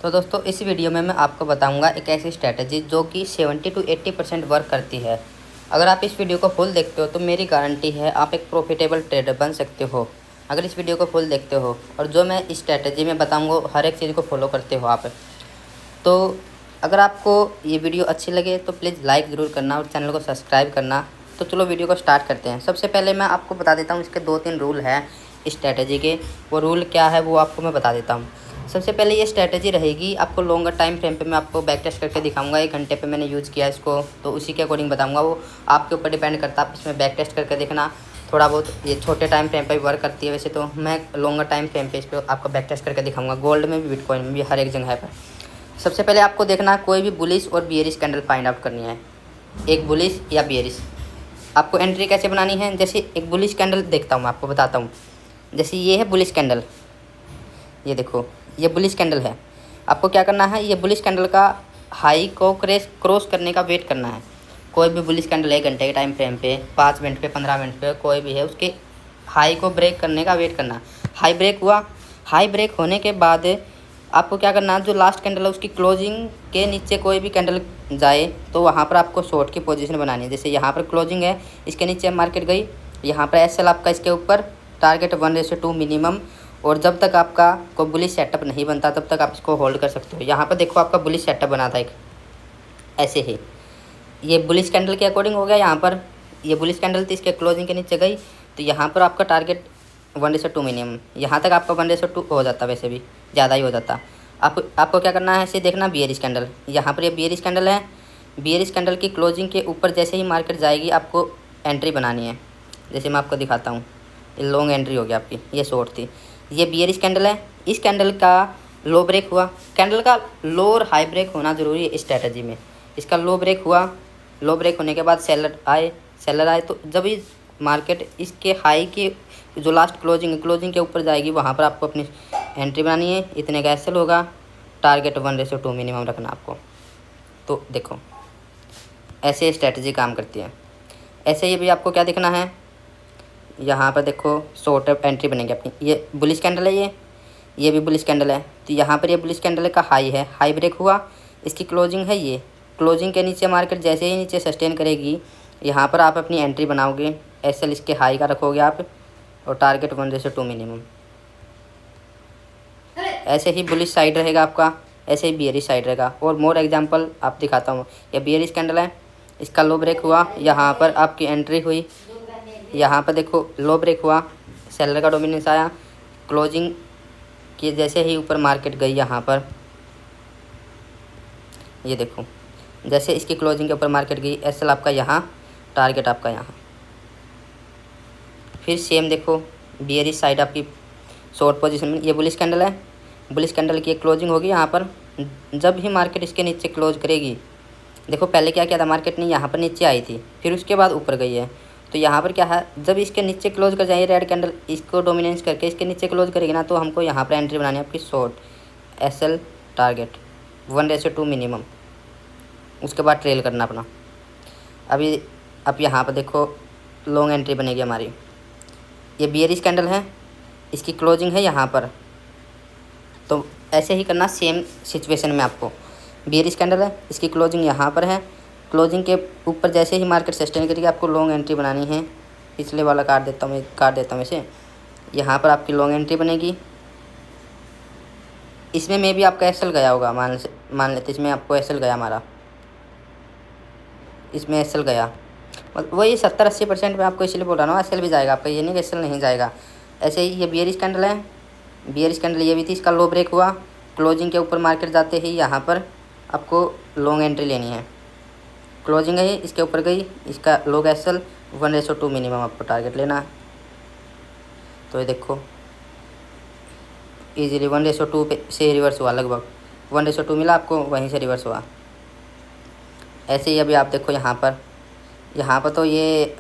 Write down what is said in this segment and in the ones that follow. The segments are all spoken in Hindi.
तो दोस्तों इस वीडियो में मैं आपको बताऊंगा एक ऐसी स्ट्रैटेजी जो कि 70 to 80% वर्क करती है। अगर आप इस वीडियो को फुल देखते हो तो मेरी गारंटी है आप एक प्रॉफिटेबल ट्रेडर बन सकते हो। अगर इस वीडियो को फुल देखते हो और जो मैं इस स्ट्रैटेजी में बताऊंगा हर एक चीज़ को फॉलो करते हो आप, तो अगर आपको ये वीडियो अच्छी लगे तो प्लीज़ लाइक ज़रूर करना और चैनल को सब्सक्राइब करना। तो चलो वीडियो को स्टार्ट करते हैं। सबसे पहले मैं आपको बता देता हूँ इसके 2-3 रूल हैं स्ट्रैटेजी के। वो रूल क्या है वो आपको मैं बता देता हूँ। सबसे पहले ये स्ट्रैटेजी रहेगी आपको लॉन्गर टाइम फ्रेम पे मैं आपको बैक टेस्ट करके दिखाऊंगा। 1 घंटे पे मैंने यूज़ किया इसको, तो उसी के अकॉर्डिंग बताऊंगा। वो आपके ऊपर डिपेंड करता है, आप इसमें बैक टेस्ट करके देखना। थोड़ा बहुत ये छोटे टाइम फ्रेम पे भी वर्क करती है वैसे, तो मैं लॉन्गर टाइम फ्रेम पे इस पर आपको बैक टेस्ट करके दिखाऊंगा। गोल्ड में भी, बिटकॉइन में भी, हर एक जगह पर। सबसे पहले आपको देखना कोई भी बुलिश और बियरिश कैंडल फाइंड आउट करनी है, एक बुलिश या बियरिश। आपको एंट्री कैसे बनानी है, जैसे एक बुलिश कैंडल देखता हूँ मैं आपको बताता हूँ। जैसे ये है बुलिश कैंडल, ये देखो ये बुलिश कैंडल है। आपको क्या करना है, ये बुलिश कैंडल का हाई को क्रॉस करने का वेट करना है। कोई भी बुलिश कैंडल 1 घंटे के टाइम फ्रेम पे, 5 मिनट पे, 15 मिनट पे, कोई भी है, उसके हाई को ब्रेक करने का वेट करना। हाई ब्रेक हुआ, हाई ब्रेक होने के बाद आपको क्या करना है, जो लास्ट कैंडल है उसकी क्लोजिंग के नीचे कोई भी कैंडल जाए तो वहाँ पर आपको शॉर्ट की पोजीशन बनानी है। जैसे यहाँ पर क्लोजिंग है, इसके नीचे मार्केट गई, यहाँ पर एसएल आपका इसके ऊपर, टारगेट 1:2 मिनिमम। और जब तक आपका कोई बुलिश सेटअप नहीं बनता तब तक आप इसको होल्ड कर सकते हो। यहाँ पर देखो आपका बुलिश सेटअप बना था एक, ऐसे ही ये बुलिश कैंडल के अकॉर्डिंग हो गया। यहाँ पर ये बुलिश कैंडल थी, इसके क्लोजिंग के नीचे गई तो यहाँ पर आपका टारगेट 1:2 मिनिमम। यहाँ तक आपका 1:2 हो जाता, वैसे भी ज़्यादा ही हो जाता। आपको क्या करना है, ऐसे देखना बियरिश कैंडल, यहाँ पर ये बियरिश कैंडल है। बियरिश कैंडल की क्लोजिंग के ऊपर जैसे ही मार्केट जाएगी आपको एंट्री बनानी है। जैसे मैं आपको दिखाता हूँ, ये लॉन्ग एंट्री हो गया आपकी, ये शॉर्ट थी। ये बियरिश कैंडल है, इस कैंडल का लो ब्रेक हुआ। कैंडल का लो और हाई ब्रेक होना ज़रूरी है इस स्ट्रैटेजी में। इसका लो ब्रेक हुआ, लो ब्रेक होने के बाद सेलर आए तो जब ये मार्केट इसके हाई की जो लास्ट क्लोजिंग के ऊपर जाएगी वहाँ पर आपको अपनी एंट्री बनानी है। इतने का एसएल होगा, टारगेट 1:2 मिनिमम रखना आपको। तो देखो ऐसे स्ट्रैटेजी काम करती है। ऐसे ही भी आपको क्या देखना है, यहाँ पर देखो शॉर्ट एंट्री बनेगी अपनी। ये बुलिश कैंडल है, ये भी बुलिश कैंडल है। तो यहाँ पर ये बुलिश कैंडल का हाई है, हाई ब्रेक हुआ, इसकी क्लोजिंग है, ये क्लोजिंग के नीचे मार्केट जैसे ही नीचे सस्टेन करेगी यहाँ पर आप अपनी एंट्री बनाओगे। एसएल इसके हाई का रखोगे आप और टारगेट 1:2 मिनिमम। ऐसे ही बुलिश साइड रहेगा आपका, ऐसे ही बियरिश साइड रहेगा। और मोर एग्जांपल आप दिखाता हूँ। ये बियरिश कैंडल है, इसका लो ब्रेक हुआ, यहाँ पर आपकी एंट्री हुई, यहाँ पर देखो लो ब्रेक हुआ, सेलर का डोमिनेंस आया, क्लोजिंग की जैसे ही ऊपर मार्केट गई यहाँ पर, ये देखो जैसे इसकी क्लोजिंग के ऊपर मार्केट गई, एसएल आपका यहाँ, टारगेट आपका यहाँ। फिर सेम देखो बियरिश साइड आपकी शॉर्ट पोजीशन में, ये बुलिश कैंडल है, बुलिश कैंडल की एक क्लोजिंग होगी यहाँ पर। जब ही मार्केट इसके नीचे क्लोज करेगी, देखो पहले क्या किया था मार्केट ने, यहाँ पर नीचे आई थी फिर उसके बाद ऊपर गई है। तो यहाँ पर क्या है, जब इसके नीचे क्लोज कर जाए रेड कैंडल, इसको डोमिनेंस करके इसके नीचे क्लोज करेगी ना, तो हमको यहाँ पर एंट्री बनानी है आपकी शॉर्ट, एसएल टारगेट 1:2 मिनिमम। उसके बाद ट्रेल करना अपना। अभी अब यहाँ पर देखो लॉन्ग एंट्री बनेगी हमारी। ये बियरिश कैंडल है, इसकी क्लोजिंग है यहाँ पर। तो ऐसे ही करना सेम सिचुएशन में आपको। बियरिश कैंडल है, इसकी क्लोजिंग यहाँ पर है, क्लोजिंग के ऊपर जैसे ही मार्केट सस्टेन करेगी आपको लॉन्ग एंट्री बनानी है। पिछले वाला काट देता हूँ इसे। यहाँ पर आपकी लॉन्ग एंट्री बनेगी। इसमें मे भी आपका एसएल गया होगा, मान लेते इसमें आपको एसएल गया हमारा, इसमें एसएल गया, वही 70-80% में आपको इसलिए बोल रहा हूँ एसएल भी जाएगा आपका, ये नहीं कि एसएल नहीं जाएगा। ऐसे ही ये बियरिश कैंडल है, बियरिश कैंडल ये भी थी, इसका लो ब्रेक हुआ, क्लोजिंग के ऊपर मार्केट जाते ही यहाँ पर आपको लॉन्ग एंट्री लेनी है। क्लोजिंग है इसके ऊपर गई, इसका लो एसएल 1:2 मिनिमम आपको टारगेट लेना है। तो ये देखो इजीली 1:2 पे से रिवर्स हुआ, लगभग 1:2 मिला आपको, वहीं से रिवर्स हुआ। ऐसे ही अभी आप देखो यहाँ पर तो ये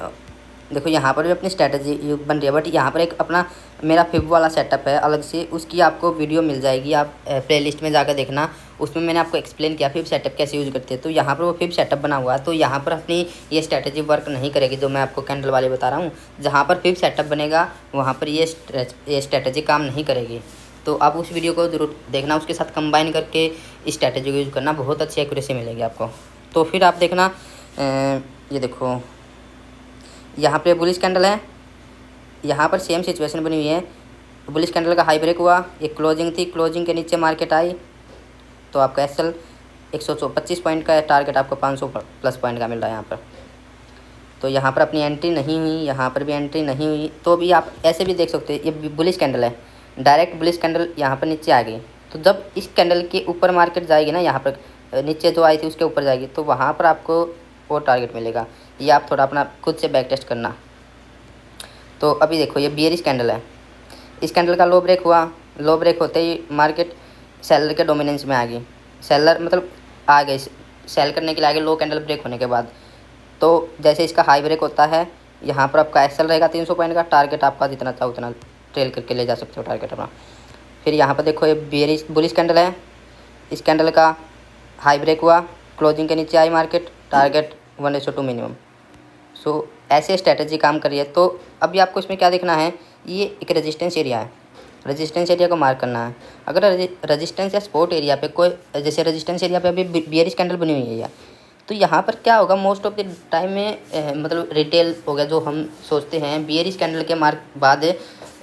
देखो यहाँ पर भी अपनी स्ट्रैटेजी बन रही है। बट यहाँ पर एक अपना मेरा फिब वाला सेटअप है अलग से, उसकी आपको वीडियो मिल जाएगी, आप प्लेलिस्ट में जाकर देखना। उसमें मैंने आपको एक्सप्लेन किया फिब सेटअप कैसे यूज़ करते हैं। तो यहाँ पर वो फिब सेटअप बना हुआ है, तो यहाँ पर अपनी ये स्ट्रैटेजी वर्क नहीं करेगी जो मैं आपको कैंडल वाले बता रहा हूँ। जहाँ पर फिब सेटअप बनेगा वहाँ पर ये स्ट्रैटेजी काम नहीं करेगी। तो आप उस वीडियो को ज़रूर देखना, उसके साथ कंबाइन करके इस स्ट्रैटेजी को यूज़ करना, बहुत अच्छी एक्यूरेसी मिलेगी आपको। तो फिर आप देखना ये देखो यहाँ पे बुलिश कैंडल है, यहाँ पर सेम सिचुएशन बनी हुई है। बुलिश कैंडल का हाई ब्रेक हुआ, ये क्लोजिंग थी, क्लोजिंग के नीचे मार्केट आई तो आपका एसएल 125 पॉइंट का टारगेट आपको 500 प्लस पॉइंट का मिल रहा है यहाँ पर। तो यहाँ पर अपनी एंट्री नहीं हुई, यहाँ पर भी एंट्री नहीं हुई, तो भी आप ऐसे भी देख सकते हैं। ये बुलिश कैंडल है, डायरेक्ट बुलिश कैंडल यहाँ पर नीचे आ गई, तो जब इस कैंडल के ऊपर मार्केट जाएगी ना, यहाँ पर नीचे जो आई थी उसके ऊपर जाएगी, तो वहाँ पर आपको वो टारगेट मिलेगा। ये आप थोड़ा अपना खुद से बैक टेस्ट करना। तो अभी देखो ये बियरिश कैंडल है, इस कैंडल का लो ब्रेक हुआ, लो ब्रेक होते ही मार्केट सेलर के डोमिनेंस में आ गई। सेलर मतलब आ गई, सेल करने के लिए आगे लो कैंडल ब्रेक होने के बाद। तो जैसे इसका हाई ब्रेक होता है, यहाँ पर आपका एक्सेल रहेगा 300 पॉइंट का, टारगेट आपका जितना चाहो उतना ट्रेल करके ले जा सकते हो टारगेट अपना। फिर यहाँ पर देखो ये बियरिश बुलिश कैंडल है, इस कैंडल का हाई ब्रेक हुआ, क्लोजिंग के नीचे आई मार्केट, टारगेट 1:2 मिनिमम। सो ऐसे स्ट्रैटेजी काम करिए। तो अभी आपको इसमें क्या देखना है, ये एक रेजिस्टेंस एरिया है, रेजिस्टेंस एरिया को मार्क करना है। अगर रेजिस्टेंस या सपोर्ट एरिया पे कोई, जैसे रेजिस्टेंस एरिया पे अभी बियरिश कैंडल बनी हुई है, तो यहाँ पर क्या होगा, मोस्ट ऑफ द टाइम में मतलब रिटेल हो गया, जो हम सोचते हैं बियरिश कैंडल के बाद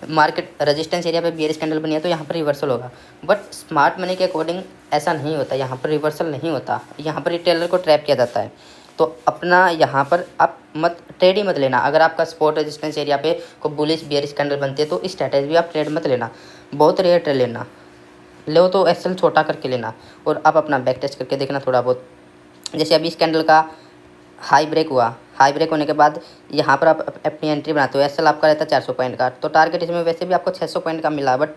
मार्केट रेजिस्टेंस एरिया पे बियरिश कैंडल बनी है तो यहाँ पर रिवर्सल होगा। बट स्मार्ट मनी के अकॉर्डिंग ऐसा नहीं होता, यहाँ पर रिवर्सल नहीं होता, यहाँ पर रिटेलर को ट्रैप किया जाता है। तो अपना यहाँ पर आप मत ट्रेड ही मत लेना। अगर आपका सपोर्ट रेजिस्टेंस एरिया पे को बुलिश बियरिश कैंडल बनती है तो इस स्ट्रैटेजी भी आप ट्रेड मत लेना, बहुत रेयर ट्रेड लेना, लो तो एसएल छोटा करके लेना और आप अपना बैक टेस्ट करके देखना थोड़ा बहुत। जैसे अभी इस कैंडल का हाई ब्रेक हुआ, हाई ब्रेक होने के बाद यहाँ पर आप अपनी एंट्री बनाते हो, एसएल आपका रहता है 400 पॉइंट का, तो टारगेट इसमें वैसे भी आपको 600 पॉइंट का मिला, बट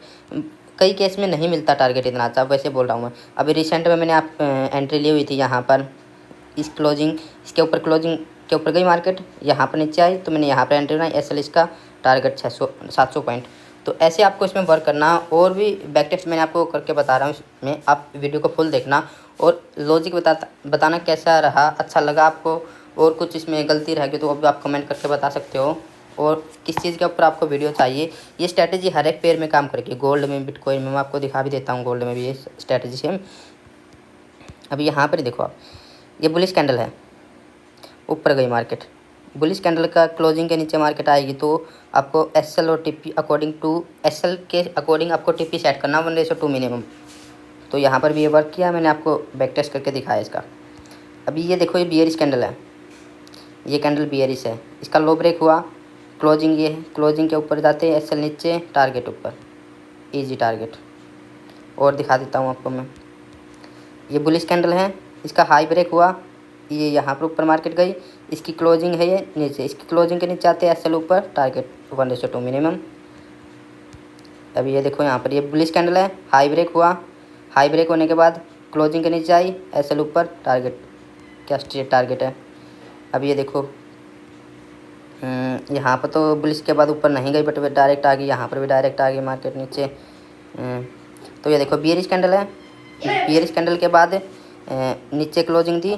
कई केस में नहीं मिलता टारगेट इतना अच्छा, वैसे बोल रहा हूँ मैं। अभी रिसेंट में मैंने आप एंट्री ली हुई थी यहाँ पर, इस क्लोजिंग इसके ऊपर, क्लोजिंग के ऊपर गई मार्केट, यहाँ पर नीचे आई तो मैंने यहाँ पर एंट्री बनाई, एसएल इसका टारगेट 700 पॉइंट। तो ऐसे आपको इसमें वर्क करना। और भी बैक टेस्ट मैंने आपको करके बता रहा हूँ, इसमें आप वीडियो को फुल देखना और लॉजिक बताना कैसा रहा, अच्छा लगा आपको, और कुछ इसमें गलती रहेगी तो वो भी आप कमेंट करके बता सकते हो। और किस चीज़ के ऊपर आपको वीडियो चाहिए, ये स्ट्रैटेजी हर एक पेयर में काम करेगी, गोल्ड में, बिटकॉइन में, मैं आपको दिखा भी देता हूँ, गोल्ड में भी ये स्ट्रैटेजी सेम। अभी यहाँ पर देखो आप, ये बुलिश कैंडल है, ऊपर गई मार्केट, बुलिश कैंडल का क्लोजिंग के नीचे मार्केट आएगी तो आपको एसएल और टीपी अकॉर्डिंग टू एसएल के अकॉर्डिंग आपको टीपी सेट करना 1:2 मिनिमम। तो यहाँ पर भी ये वर्क किया, मैंने आपको बैक टेस्ट करके दिखाया इसका। अभी ये देखो ये बियरिश कैंडल है, ये कैंडल बियरिश है, इसका लो ब्रेक हुआ, क्लोजिंग ये है, क्लोजिंग के ऊपर जाते हैं, एसएल नीचे, टारगेट ऊपर, इजी टारगेट। और दिखा देता हूँ आपको मैं, ये बुलिश कैंडल है, इसका हाई ब्रेक हुआ, ये यहाँ पर ऊपर मार्केट गई, इसकी क्लोजिंग है ये नीचे, इसकी क्लोजिंग के नीचे आते हैं एसएल ऊपर, टारगेट 1:2 मिनिमम। अभी ये देखो यहाँ पर ये बुलिश कैंडल है, हाई ब्रेक हुआ, हाई ब्रेक होने के बाद क्लोजिंग के नीचे आई, एसएल ऊपर, टारगेट क्या स्ट्रेट टारगेट है। अब ये देखो यहाँ पर तो बुलिश के बाद ऊपर नहीं गई बट डायरेक्ट आ गई, यहाँ पर भी डायरेक्ट आ गई मार्केट नीचे। तो ये देखो बियरिश कैंडल है, बियरिश कैंडल के बाद नीचे क्लोजिंग थी,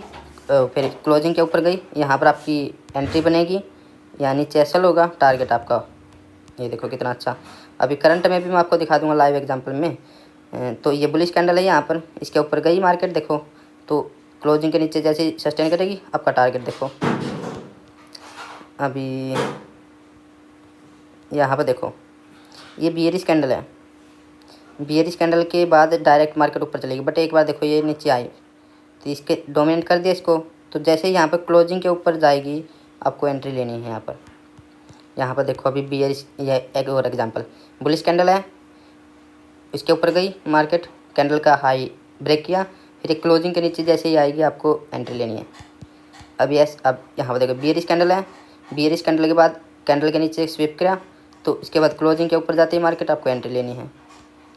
फिर क्लोजिंग के ऊपर गई, यहाँ पर आपकी एंट्री बनेगी, यहाँ नीचे एसएल होगा, टारगेट आपका ये देखो कितना अच्छा। अभी करंट में भी मैं आपको दिखा दूंगा लाइव एग्जांपल में। तो ये बुलिश कैंडल है, यहाँ पर इसके ऊपर गई मार्केट, देखो तो क्लोजिंग के नीचे जैसे सस्टेन करेगी, आपका टारगेट देखो। अभी यहाँ पर देखो ये बियरिश कैंडल है, बियरिश कैंडल के बाद डायरेक्ट मार्केट ऊपर चलेगी, बट एक बार देखो ये नीचे आई तो इसके डोमिनेट कर दिया इसको, तो जैसे ही यहाँ पर क्लोजिंग के ऊपर जाएगी आपको एंट्री लेनी है। यहाँ पर देखो अभी बियरिश, ये एक और एग्जांपल, बुलिश कैंडल है, इसके ऊपर गई मार्केट, कैंडल का हाई ब्रेक किया, फिर एक क्लोजिंग के नीचे जैसे ही आएगी आपको एंट्री लेनी है। अब यहाँ पर देखो बियरिश कैंडल है, बियरिश कैंडल के बाद कैंडल के नीचे स्विप किया तो इसके बाद क्लोजिंग के ऊपर जाती है मार्केट, आपको एंट्री लेनी है।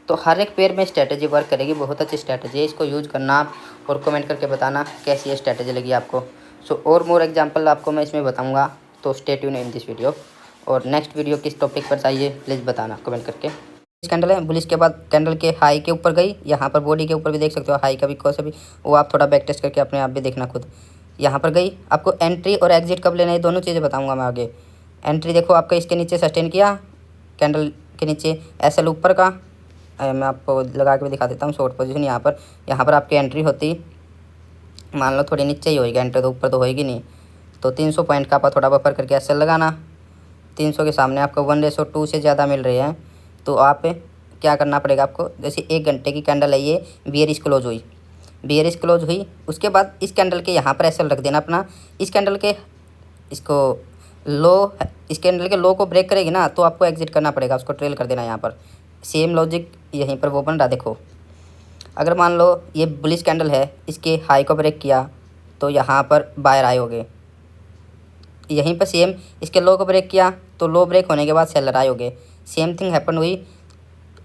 तो हर एक पेयर में स्ट्रैटेजी वर्क करेगी, बहुत अच्छी स्ट्रैटेजी है, इसको यूज़ करना आप और कमेंट करके बताना कैसी ये स्ट्रैटेजी लगी आपको। सो और मोर एग्जांपल आपको मैं इसमें बताऊंगा, तो stay tune in this video. और नेक्स्ट वीडियो किस टॉपिक पर चाहिए प्लीज़ बताना कमेंट करके। बुलिश कैंडल है, बुलिश के बाद कैंडल के हाई के ऊपर गई, यहाँ पर बॉडी के ऊपर भी देख सकते हो हाई का भी कौन सा भी, वो आप थोड़ा बैक टेस्ट करके अपने आप भी देखना खुद। यहाँ पर गई, आपको एंट्री और एग्जिट कब लेना है दोनों चीज़ें बताऊँगा मैं आगे। एंट्री देखो आपका इसके नीचे सस्टेन किया, कैंडल के नीचे एसएल ऊपर का, मैं आपको लगा के भी दिखा देता हूँ शॉर्ट पोजीशन। यहाँ पर आपकी एंट्री होती, मान लो थोड़ी नीचे ही होगी एंट्री, तो ऊपर तो होएगी नहीं। तो 300 पॉइंट का आप थोड़ा बफर करके एसएल लगाना। 300 के सामने आपको 1:2 से ज़्यादा मिल रही है, तो आप क्या करना पड़ेगा आपको, जैसे 1 घंटे की कैंडल है ये, बियरिश क्लोज हुई, बियरिश क्लोज हुई, उसके बाद इस कैंडल के यहाँ पर एसएल रख देना अपना। इस कैंडल के इसको लो, इस कैंडल के लो को ब्रेक करेगी ना, तो आपको एग्जिट करना पड़ेगा, उसको ट्रेल कर देना। यहाँ पर सेम लॉजिक यहीं पर वो बन रहा। देखो अगर मान लो ये बुलिश कैंडल है, इसके हाई को ब्रेक किया तो यहाँ पर बायर आए होगे। यहीं पर सेम इसके लो को ब्रेक किया तो लो ब्रेक होने के बाद सेलर आए होगे। सेम थिंग हैपन हुई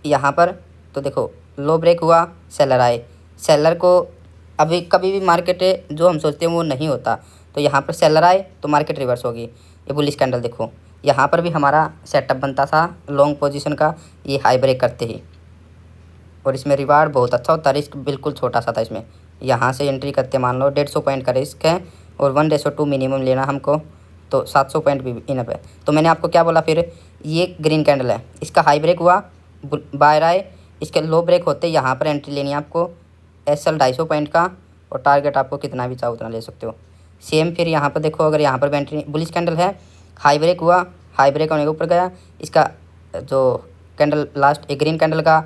यहाँ पर। तो देखो लो ब्रेक हुआ, सेलर आए। सेलर को अभी कभी भी मार्केट जो हम सोचते हैं वो नहीं होता, तो यहाँ पर सेलर आए तो मार्केट रिवर्स होगी। ये बुलिश कैंडल देखो, यहाँ पर भी हमारा सेटअप बनता था लॉन्ग पोजीशन का, ये हाई ब्रेक करते ही, और इसमें रिवार्ड बहुत अच्छा होता, रिस्क बिल्कुल छोटा सा था इसमें। यहाँ से एंट्री करते मान लो 150 पॉइंट का रिस्क है और 1:2 मिनिमम लेना हमको, तो 700 पॉइंट भी इनफ है। तो मैंने आपको क्या बोला फिर, ये ग्रीन कैंडल है, इसका हाई ब्रेक हुआ, बायर आए, इसके लो ब्रेक होते यहाँ पर एंट्री लेनी है आपको, एसएल 250 पॉइंट का, और टारगेट आपको कितना भी चाहो उतना ले सकते हो। सेम फिर यहाँ पर देखो, अगर यहाँ पर एंट्री बुलिश कैंडल है, हाई ब्रेक हुआ, हाई ब्रेक होने के ऊपर गया, इसका जो कैंडल लास्ट एक ग्रीन कैंडल का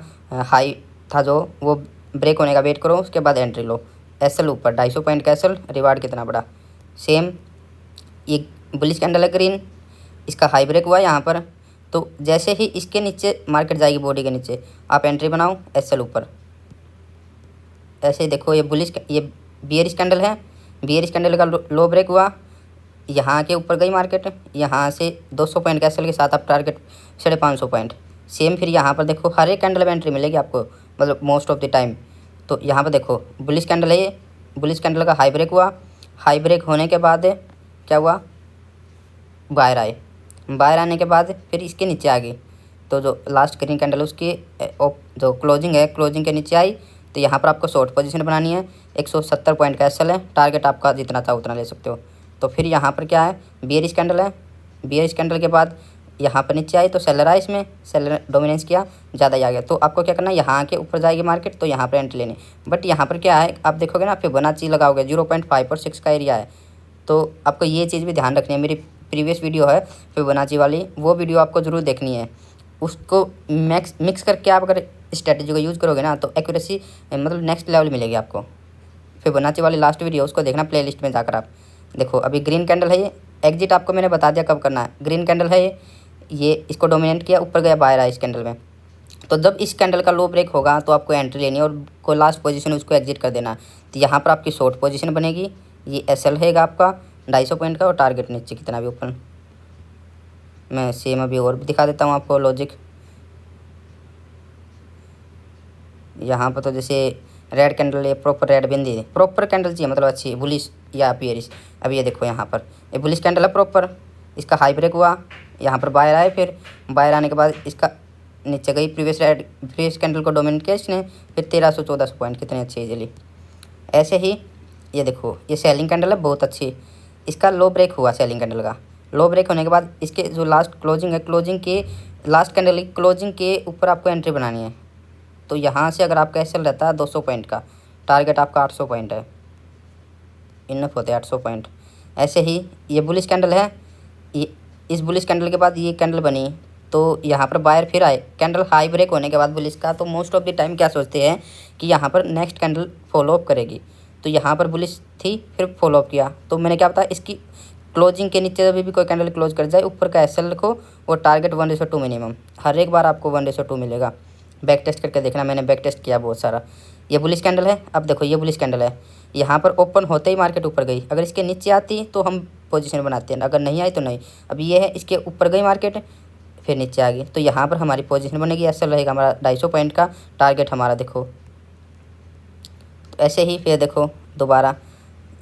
हाई था जो, वो ब्रेक होने का वेट करो, उसके बाद एंट्री लो। एसएल ऊपर 250 पॉइंट का एसएल, रिवार्ड कितना बड़ा। सेम ये बुलिश कैंडल है ग्रीन, इसका हाई ब्रेक हुआ यहाँ पर, तो जैसे ही इसके नीचे मार्केट जाएगी, बॉडी के नीचे आप एंट्री बनाओ, एसएल ऊपर। ऐसे ही देखो ये बियरिश कैंडल है, बियरिश कैंडल का लो ब्रेक हुआ, यहाँ के ऊपर गई मार्केट, यहाँ से 200 पॉइंट के एसएल के साथ आप टारगेट 550 पॉइंट। सेम फिर यहाँ पर देखो हर एक कैंडल में एंट्री मिलेगी आपको, मतलब मोस्ट ऑफ द टाइम। तो यहाँ पर देखो बुलिश कैंडल है ये, बुलिश कैंडल का हाई ब्रेक हुआ, हाई ब्रेक होने के बाद क्या हुआ, बायर आए, बायर आने के बाद फिर इसके नीचे आ गई, तो जो लास्ट ग्रीन कैंडल है उसकी जो क्लोजिंग है, क्लोजिंग के नीचे आई, तो यहाँ पर आपको शॉर्ट पोजीशन बनानी है। 170 पॉइंट का एसएल है, टारगेट आपका जितना चाहो उतना ले सकते हो। तो फिर यहाँ पर क्या है, बियरिश कैंडल है, बियरिश कैंडल के बाद यहाँ पर नीचे आई तो सेलर आया, इसमें सेलर डोमिनेंस किया, ज़्यादा ही आ गया, तो आपको क्या करना है, यहाँ के ऊपर जाएगी मार्केट तो यहाँ पर एंट्री लेनी। बट यहाँ पर क्या है, आप देखोगे ना, फिबोनाची लगाओगे 0.5 और 6 का एरिया है, तो आपको ये चीज़ भी ध्यान रखनी है। मेरी प्रीवियस वीडियो है फिबोनाची वाली, वो वीडियो आपको ज़रूर देखनी है। उसको मिक्स करके आप अगर स्ट्रेटजी को यूज़ करोगे ना, तो एक्यूरेसी मतलब नेक्स्ट लेवल मिलेगी आपको। फिबोनाची वाली लास्ट वीडियो उसको देखना प्लेलिस्ट में जाकर। आप देखो अभी ग्रीन कैंडल है ये, एग्जिट आपको मैंने बता दिया कब करना है। ग्रीन कैंडल है ये इसको डोमिनेट किया, ऊपर गया, बाहर आया इस कैंडल में। तो जब इस कैंडल का लो ब्रेक होगा तो आपको एंट्री लेनी है, और कोई लास्ट पोजीशन उसको एग्जिट कर देना। तो यहाँ पर आपकी शॉर्ट पोजीशन बनेगी, ये एसएल रहेगा आपका 250 पॉइंट का, और टारगेट नीचे कितना भी ऊपर। मैं सेम अभी और भी दिखा देता हूँ आपको लॉजिक। यहाँ पर तो जैसे रेड कैंडल, ये प्रॉपर रेड बिंदी, प्रॉपर कैंडल चाहिए, मतलब अच्छी बुलिश या बियरिश। अभी ये देखो यहाँ पर ये बुलिश कैंडल है प्रॉपर, इसका हाई ब्रेक हुआ, यहाँ पर बायर आए, फिर बायर आने के बाद इसका नीचे गई, प्रीवियस कैंडल को डोमिनेट किया इसने, फिर 1300-1400 पॉइंट, कितनी अच्छी चली। ऐसे ही ये देखो ये सेलिंग कैंडल है बहुत अच्छी, इसका लो ब्रेक हुआ, सेलिंग कैंडल का लो ब्रेक होने के बाद इसके जो लास्ट क्लोजिंग है, क्लोजिंग के लास्ट कैंडल की क्लोजिंग के ऊपर आपको एंट्री बनानी है। तो यहाँ से अगर आपका एसएल रहता है 200 पॉइंट का, टारगेट आपका 800 पॉइंट है, इनफ होते हैं 800 पॉइंट। ऐसे ही ये बुलिश कैंडल है, ये इस बुलिश कैंडल के बाद ये कैंडल बनी, तो यहाँ पर बायर फिर आए, कैंडल हाई ब्रेक होने के बाद बुलिश का, तो मोस्ट ऑफ द टाइम क्या सोचते हैं कि यहाँ पर नेक्स्ट कैंडल फॉलोअप करेगी। तो यहाँ पर बुलिश थी, फिर फॉलोअप किया, तो मैंने क्या बताया, इसकी क्लोजिंग के नीचे जब भी कोई कैंडल क्लोज कर जाए, ऊपर का एसएल रखो, और टारगेट 1:2 मिनिमम, हर एक बार आपको 1:2 मिलेगा। बैक टेस्ट करके देखना, मैंने बैक टेस्ट किया बहुत सारा। ये बुलिश कैंडल है, अब देखो ये बुलिश कैंडल है, यहाँ पर ओपन होते ही मार्केट ऊपर गई, अगर इसके नीचे आती तो हम पोजीशन बनाते हैं, अगर नहीं आई तो नहीं। अब ये है इसके ऊपर गई मार्केट, फिर नीचे आ गई, तो यहाँ पर हमारी पोजीशन बनेगी, एसएल रहेगा हमारा 250 पॉइंट का, टारगेट हमारा देखो। तो ऐसे ही फिर देखो दोबारा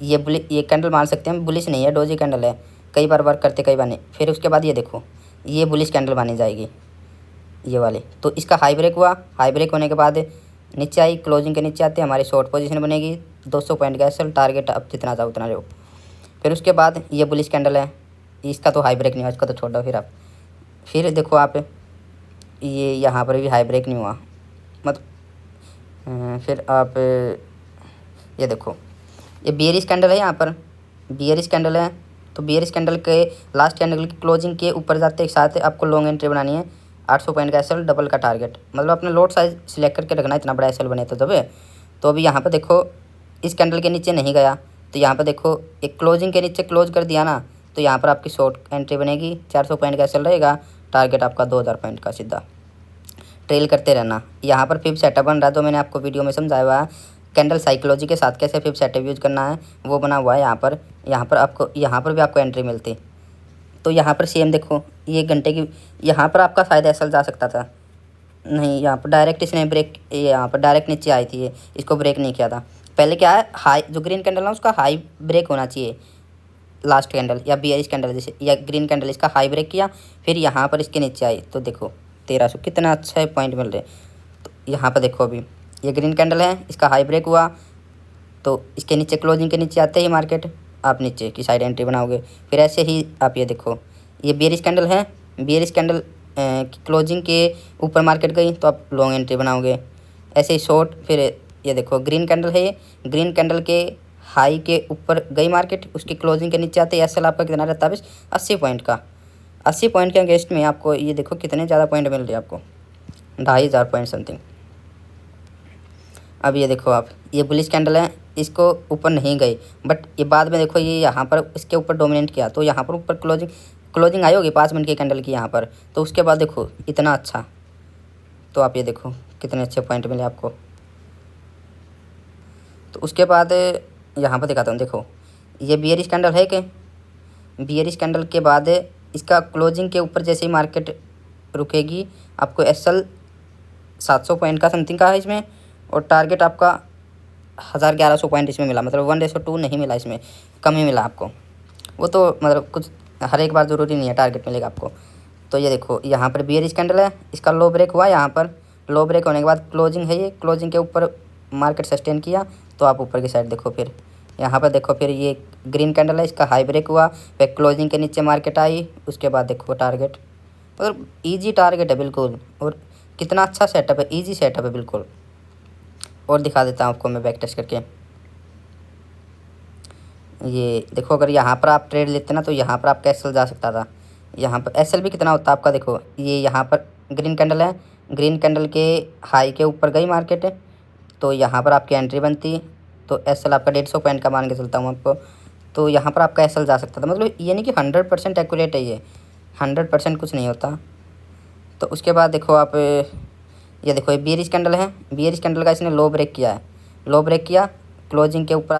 ये कैंडल मान सकते हैं बुलिश नहीं है, डोजी कैंडल है, कई बार वर्क करते कई बार नहीं। फिर उसके बाद ये देखो ये बुलिश कैंडल मानी जाएगी ये वाली, तो इसका हाई ब्रेक हुआ, हाई ब्रेक होने के बाद नीचे आई, क्लोजिंग के नीचे आते हमारी शॉर्ट पोजीशन बनेगी, 200 पॉइंट का एसएल, टारगेट अब जितना चाहो उतना लो। फिर उसके बाद ये बुलिश कैंडल है, इसका तो हाई ब्रेक नहीं हुआ, इसका तो छोड़ दो। फिर आप फिर देखो आप ये यहाँ पर भी हाई ब्रेक नहीं हुआ, फिर आप ये देखो, ये बियरिश कैंडल है, यहाँ पर बियरिश कैंडल है। तो बियरिश कैंडल के लास्ट कैंडल की क्लोजिंग के ऊपर जाते एक साथ आपको लॉन्ग एंट्री बनानी है। 800 पॉइंट का एसएल, डबल का टारगेट, मतलब अपने लोड साइज सिलेक्ट करके रखना, इतना बड़ा एसएल बने तो तब। तो अभी यहाँ पर देखो इस कैंडल के नीचे नहीं गया, तो यहाँ पर देखो एक क्लोजिंग के नीचे क्लोज कर दिया ना, तो यहाँ पर आपकी शॉर्ट एंट्री बनेगी। 400 पॉइंट का एसएल रहेगा, टारगेट आपका 2000 पॉइंट का। सीधा ट्रेल करते रहना। यहाँ पर फिफ्थ सेटअप बन रहा है, तो मैंने आपको वीडियो में समझाया हुआ है कैंडल साइकोलॉजी के साथ कैसे फिफ्थ सेटअप यूज करना है, वो बना हुआ है यहाँ पर। यहाँ पर भी आपको एंट्री मिलती। तो यहाँ पर सेम देखो, ये घंटे की, यहाँ पर आपका फ़ायदा एसएल जा सकता था, नहीं यहाँ पर डायरेक्ट इसने ब्रेक, यहाँ पर डायरेक्ट नीचे आई थी ये, इसको ब्रेक नहीं किया था। पहले क्या है, हाई जो ग्रीन कैंडल है उसका हाई ब्रेक होना चाहिए, लास्ट कैंडल या बियरिश कैंडल जैसे, या ग्रीन कैंडल इसका हाई ब्रेक किया, फिर यहाँ पर इसके नीचे आई, तो देखो 1300 कितना अच्छा पॉइंट मिल रहे। तो यहाँ पर देखो अभी ये ग्रीन कैंडल है, इसका हाई ब्रेक हुआ, तो इसके नीचे क्लोजिंग के नीचे आते ही मार्केट आप नीचे की साइड एंट्री बनाओगे। फिर ऐसे ही आप ये देखो, ये बियरिश कैंडल है, बियरिश कैंडल की क्लोजिंग के ऊपर मार्केट गई तो आप लॉन्ग एंट्री बनाओगे। ऐसे ही शॉर्ट, फिर ये देखो ग्रीन कैंडल है, ये ग्रीन कैंडल के हाई के ऊपर गई मार्केट, उसकी क्लोजिंग के नीचे आते ही एसएल आपका कितना रहता है, 80 पॉइंट का। 80 पॉइंट के अगेंस्ट में आपको ये देखो कितने ज़्यादा पॉइंट मिल रहे हैं आपको, 2500 पॉइंट समथिंग। अब ये देखो आप, ये बुलिश कैंडल है, इसको ऊपर नहीं गई, बट ये बाद में देखो ये यहाँ पर इसके ऊपर डोमिनेट किया, तो यहाँ पर ऊपर क्लोजिंग आई होगी 5 मिनट की कैंडल की यहाँ पर, तो उसके बाद देखो इतना अच्छा, तो आप ये देखो कितने अच्छे पॉइंट मिले आपको। तो उसके बाद यहाँ पर दिखाता हूँ, देखो ये बियरिश कैंडल है कि बियरिश कैंडल के बाद इसका क्लोजिंग के ऊपर जैसे ही मार्केट रुकेगी, आपको एसएल 700 पॉइंट का समथिंग का है इसमें, और टारगेट आपका 1100 पॉइंट इसमें मिला, मतलब 1:2 नहीं मिला, इसमें कम ही मिला आपको। वो तो मतलब कुछ हर एक बार ज़रूरी नहीं है टारगेट मिलेगा आपको। तो ये देखो यहाँ पर बियरिश कैंडल है, इसका लो ब्रेक हुआ, यहाँ पर लो ब्रेक होने के बाद क्लोजिंग है, ये क्लोजिंग के ऊपर मार्केट सस्टेन किया, तो आप ऊपर की साइड देखो, फिर यहाँ पर देखो, फिर ये ग्रीन कैंडल है, इसका हाई ब्रेक हुआ, फिर क्लोजिंग के नीचे मार्केट आई, उसके बाद देखो टारगेट, मतलब ईजी टारगेट है बिल्कुल, और कितना अच्छा सेटअप है, ईजी सेटअप है बिल्कुल। और दिखा देता हूँ आपको मैं बैक टेस्ट करके। ये देखो, अगर यहाँ पर आप ट्रेड लेते ना, तो यहाँ पर आपका एसएल जा सकता था। यहाँ पर एसएल भी कितना होता है आपका, देखो ये यहाँ पर ग्रीन कैंडल है, ग्रीन कैंडल के हाई के ऊपर गई मार्केट है, तो यहाँ पर आपकी एंट्री बनती, तो एसएल आपका 150 पॉइंट का मान के चलता हूँ आपको, तो यहाँ पर आपका एसएल जा सकता था। मतलब ये नहीं कि 100% एक्यूरेट है, ये 100% कुछ नहीं होता। तो उसके बाद देखो आप, ये देखो ये बियरिश कैंडल है, बियरिश कैंडल का इसने लो ब्रेक किया है, लो ब्रेक किया, क्लोजिंग के ऊपर